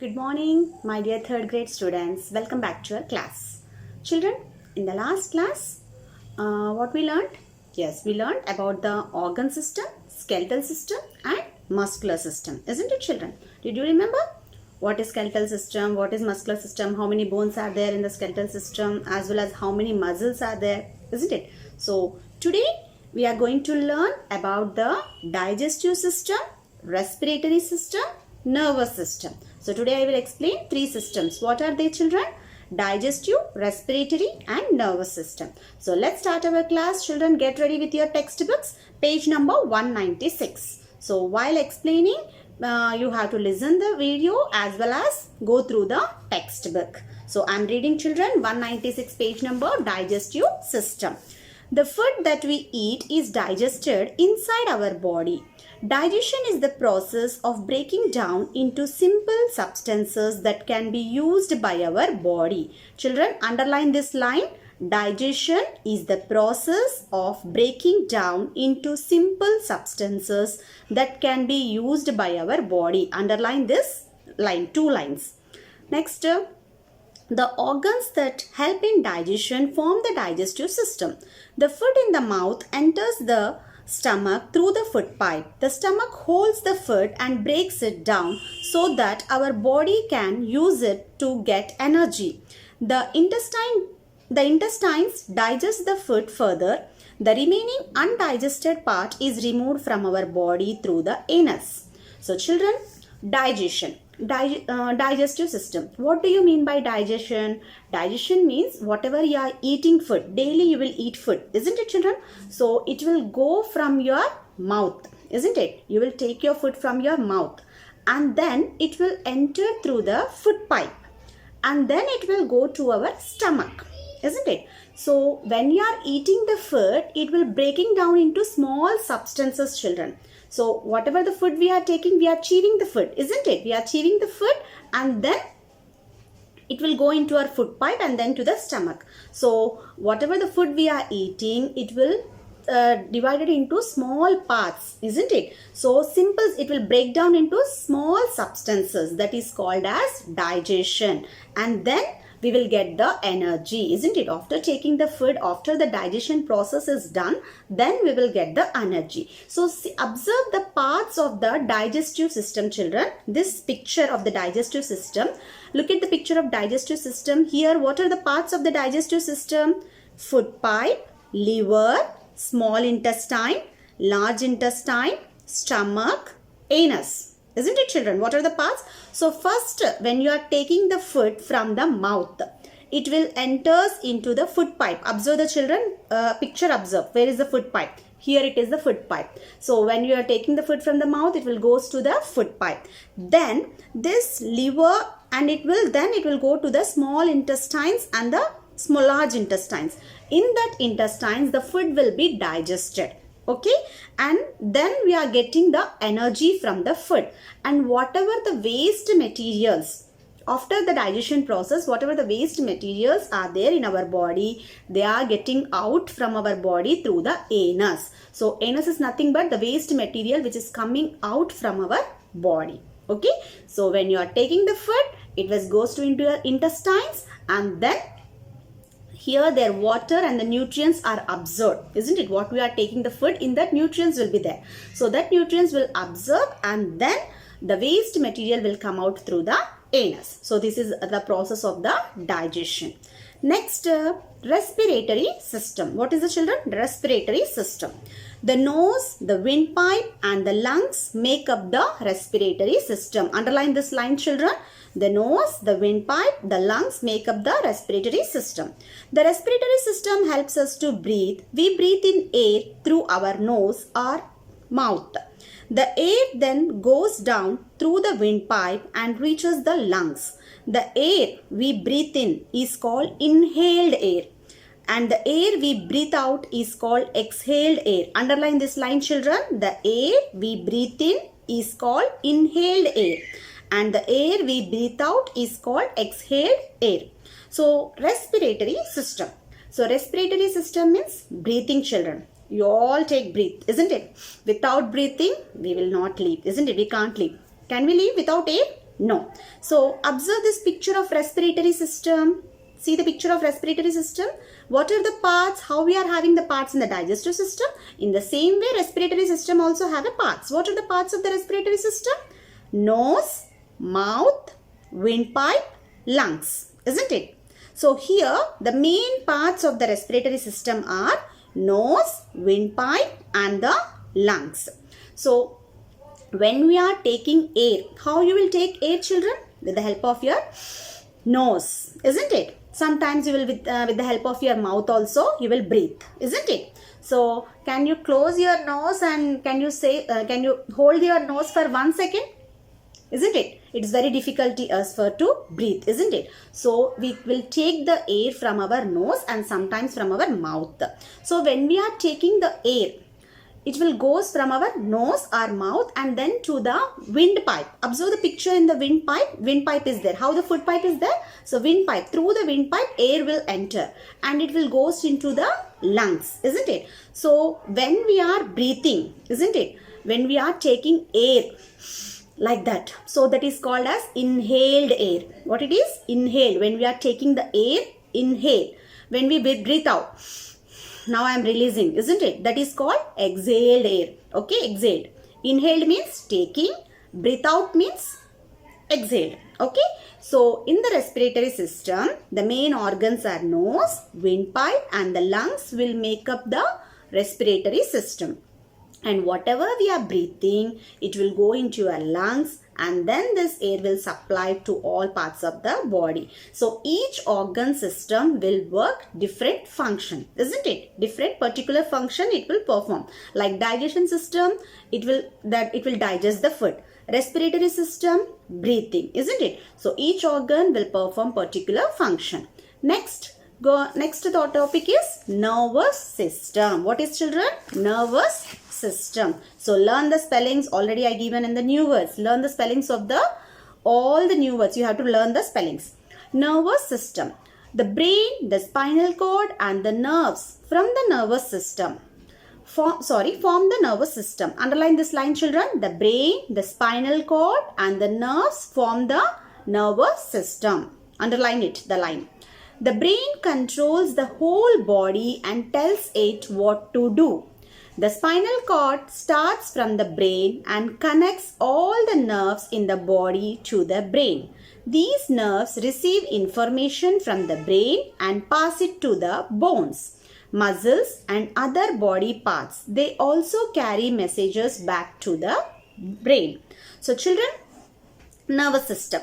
Good morning, my dear third grade students. Welcome back to our class. Children, in the last class, what we learned? Yes, we learned about the organ system, skeletal system and muscular system. Isn't it, children? Did you remember? What is skeletal system? What is muscular system? How many bones are there in the skeletal system? As well as how many muscles are there? Isn't it? So, today we are going to learn about the digestive system, respiratory system, nervous system. So today I will explain three systems. What are they, children? Digestive, respiratory and nervous system. So let's start our class. Children, get ready with your textbooks. Page number 196. So while explaining, you have to listen the video as well as go through the textbook. So I'm reading, children, 196 page number, digestive system. The food that we eat is digested inside our body. Digestion is the process of breaking down into simple substances that can be used by our body. Children, underline this line. Digestion is the process of breaking down into simple substances that can be used by our body. Underline this line, two lines. Next, the organs that help in digestion form the digestive system. The food in the mouth enters the stomach through the food pipe. The stomach holds the food and breaks it down so that our body can use it to get energy. The intestines digest the food further. The remaining undigested part is removed from our body through the anus. So children, digestion. Digestive system. What do you mean by digestion? Digestion means whatever you are eating food, daily you will eat food, isn't it, children? So it will go from your mouth, isn't it? You will take your food from your mouth and then it will enter through the food pipe and then it will go to our stomach, isn't it? So when you are eating the food, it will breaking down into small substances, children. So whatever the food we are taking, we are chewing the food, isn't it? We are chewing the food and then it will go into our food pipe and then to the stomach. So whatever the food we are eating, it will divide it into small parts, isn't it? So it will break down into small substances, that is called as digestion, and then we will get the energy, isn't it? After taking the food, after the digestion process is done, then we will get the energy. So observe the parts of the digestive system, children. This picture of the digestive system. Look at the picture of digestive system. Here, what are the parts of the digestive system? Food pipe, liver, small intestine, large intestine, stomach, anus. Isn't it, children? What are the parts? So first, when you are taking the food from the mouth, it will enters into the food pipe. Observe the children, picture observe. Where is the food pipe? Here it is the food pipe. So when you are taking the food from the mouth, it will goes to the food pipe. Then this liver and it will go to the small intestines and the large intestines. In that intestines, the food will be digested. Okay, and then we are getting the energy from the food, and whatever the waste materials after the digestion process, whatever the waste materials are there in our body, they are getting out from our body through the anus. So anus is nothing but the waste material which is coming out from our body. Okay, so when you are taking the food, it goes into your intestines and then here their water and the nutrients are absorbed, isn't it? What we are taking the food, in that nutrients will be there. So that nutrients will absorb and then the waste material will come out through the anus. So this is the process of the digestion. Next, respiratory system. What is the, children? Respiratory system. The nose, the windpipe and the lungs make up the respiratory system. Underline this line, children. The nose, the windpipe, the lungs make up the respiratory system. The respiratory system helps us to breathe. We breathe in air through our nose or mouth. The air then goes down through the windpipe and reaches the lungs. The air we breathe in is called inhaled air, and the air we breathe out is called exhaled air. Underline this line, children. The air we breathe in is called inhaled air, and the air we breathe out is called exhaled air. So respiratory system. So respiratory system means breathing, children. You all take breath, isn't it? Without breathing, we will not live, isn't it? We can't live. Can we live without air? No. So observe this picture of respiratory system. See the picture of respiratory system. What are the parts? How we are having the parts in the digestive system? In the same way, respiratory system also have a parts. What are the parts of the respiratory system? Nose, mouth, windpipe, lungs. Isn't it? So here the main parts of the respiratory system are nose, windpipe and the lungs. So when we are taking air, how you will take air, children? With the help of your nose, isn't it? Sometimes you will with the help of your mouth also you will breathe, isn't it? So can you close your nose and can you hold your nose for 1 second? Isn't it? It's very difficult for to breathe, isn't it? So we will take the air from our nose and sometimes from our mouth. So when we are taking the air, it will goes from our nose or mouth and then to the windpipe. Observe the picture in the windpipe. Windpipe is there. How the food pipe is there? So windpipe, through the windpipe air will enter and it will goes into the lungs, isn't it? So when we are breathing, isn't it? When we are taking air like that, so that is called as inhaled air. What it is? Inhaled. When we are taking the air, inhale. When we breathe out, now I am releasing, isn't it? That is called exhaled air. Okay, exhaled. Inhaled means taking, breathe out means exhaled. Okay, so in the respiratory system, the main organs are nose, windpipe and the lungs will make up the respiratory system. And whatever we are breathing, it will go into our lungs and then this air will supply to all parts of the body. So each organ system will work different function, isn't it? Different particular function it will perform. Like digestion system, it will digest the food. Respiratory system, breathing, isn't it? So each organ will perform particular function. Next topic is nervous system. What is, children? Nervous system. So learn the spellings. Already I given in the new words. Learn the spellings of all the new words. You have to learn the spellings. Nervous system. The brain, the spinal cord and the nerves from the nervous system form the nervous system. Underline this line, children. The brain, the spinal cord and the nerves form the nervous system. Underline it, the line. The brain controls the whole body and tells it what to do. The spinal cord starts from the brain and connects all the nerves in the body to the brain. These nerves receive information from the brain and pass it to the bones, muscles and other body parts. They also carry messages back to the brain. So children, nervous system.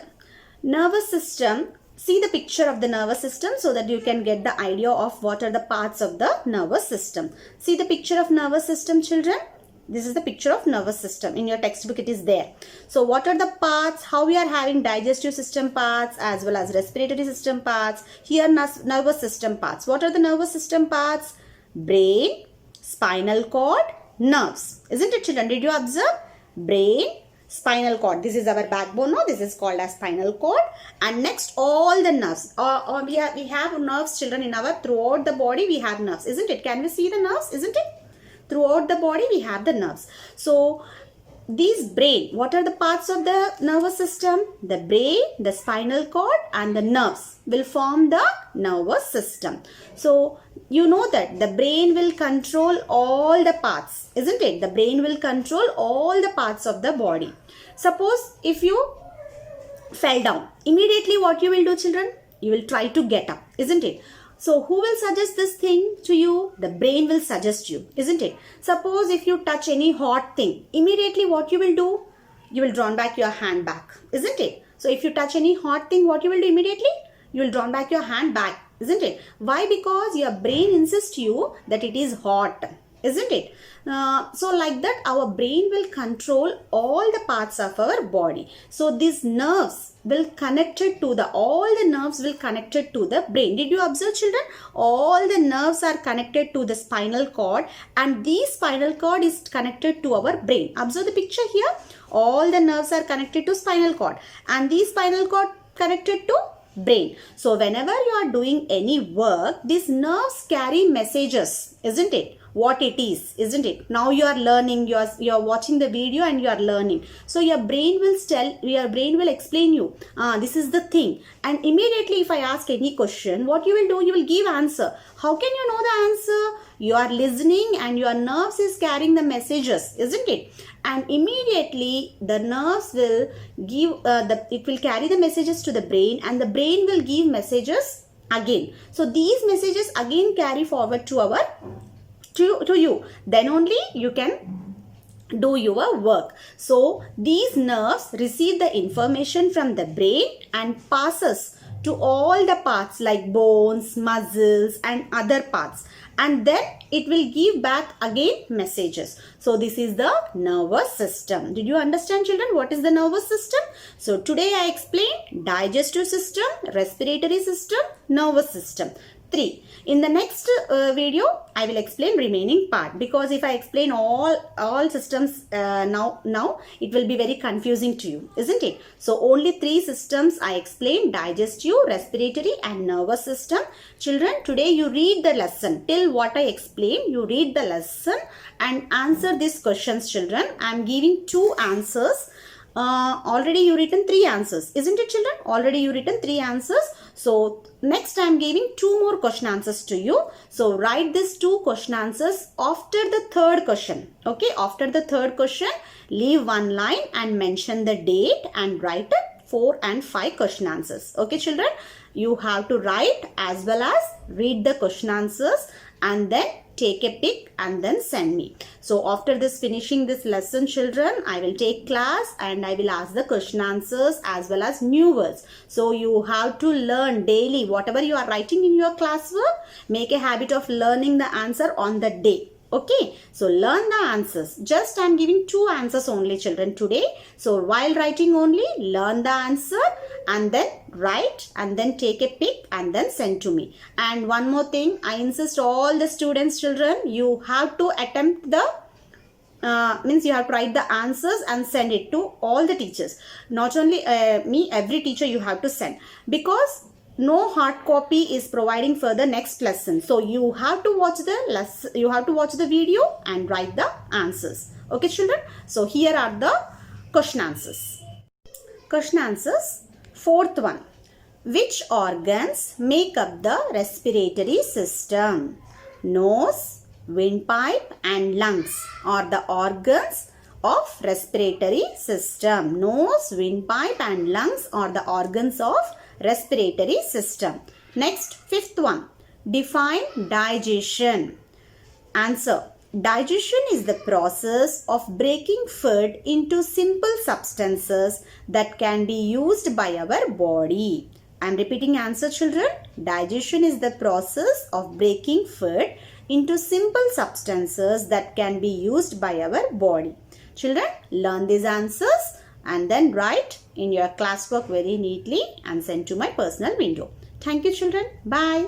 Nervous system. See the picture of the nervous system so that you can get the idea of what are the parts of the nervous system. See the picture of nervous system, children. This is the picture of nervous system. In your textbook it is there. So what are the parts? How we are having digestive system parts as well as respiratory system parts. Here nervous system parts. What are the nervous system parts? Brain, spinal cord, nerves. Isn't it, children? Did you observe? Brain, spinal cord. This is our backbone now. This is called as spinal cord. And next all the nerves. We have nerves, children, in our throughout the body we have nerves. Isn't it? Can we see the nerves? Isn't it? Throughout the body we have the nerves. So these brain, what are the parts of the nervous system? The brain, the spinal cord and the nerves will form the nervous system. So you know that the brain will control all the parts, isn't it? The brain will control all the parts of the body. Suppose if you fell down, immediately what you will do, children? You will try to get up, isn't it? So who will suggest this thing to you? The brain will suggest you, isn't it? Suppose if you touch any hot thing, immediately what you will do? You will draw back your hand back, isn't it? So if you touch any hot thing, what you will do immediately? You will draw back your hand back, isn't it? Why? Because your brain insists you that it is hot, isn't it? So like that our brain will control all the parts of our body. So these nerves will connected to all the nerves will connected to the brain. Did you observe, children? All the nerves are connected to the spinal cord and the spinal cord is connected to our brain. Observe the picture here. All the nerves are connected to spinal cord and the spinal cord connected to brain. So whenever you are doing any work, these nerves carry messages, isn't it? what it is, isn't it? Now you are learning, you are watching the video and you are learning. So your brain will explain you, this is the thing. And immediately if I ask any question, what you will do, you will give answer. How can you know the answer? You are listening and your nerves is carrying the messages, isn't it? And immediately the nerves will give, it will carry the messages to the brain, and the brain will give messages again. So these messages again carry forward to you. Then only you can do your work. So these nerves receive the information from the brain and passes to all the parts like bones, muscles and other parts, and then it will give back again messages. So this is the nervous system. Did you understand, children, what is the nervous system? So today I explained digestive system, respiratory system, nervous system. 3. In the next video, I will explain remaining part, because if I explain all systems now it will be very confusing to you, isn't it? So only 3 systems I explained: digestive, respiratory and nervous system. Children, today you read the lesson. Till what I explained, you read the lesson and answer these questions, children. I am giving 2 answers. Already you written 3 answers, isn't it, children? Already you written 3 answers. So next I am giving 2 more question answers to you. So write these 2 question answers after the 3rd question. Okay, after the 3rd question, leave 1 line and mention the date and write 4 and 5 question answers. Okay, children, you have to write as well as read the question answers and then take a pic and then send me. So after this finishing this lesson, children, I will take class and I will ask the question answers as well as new words. So you have to learn daily whatever you are writing in your classwork. Make a habit of learning the answer on the day. Okay, so learn the answers. Just I am giving 2 answers only, children, today. So while writing only, learn the answer and then write and then take a pic and then send to me. And one more thing, I insist all the students, children, you have to attempt the means you have to write the answers and send it to all the teachers. Not only me, every teacher you have to send, because no hard copy is providing for the next lesson. So you have to watch the lesson, you have to watch the video and write the answers. Okay, children. So here are the question answers. Question answers. 4th one. Which organs make up the respiratory system? Nose, windpipe and lungs are the organs of respiratory system. Nose, windpipe and lungs are the organs of respiratory system. Next, 5th one. Define digestion. Answer. Digestion is the process of breaking food into simple substances that can be used by our body. I am repeating answer, children. Digestion is the process of breaking food into simple substances that can be used by our body. Children, learn these answers and then write in your classwork very neatly and send to my personal window. Thank you, children. Bye.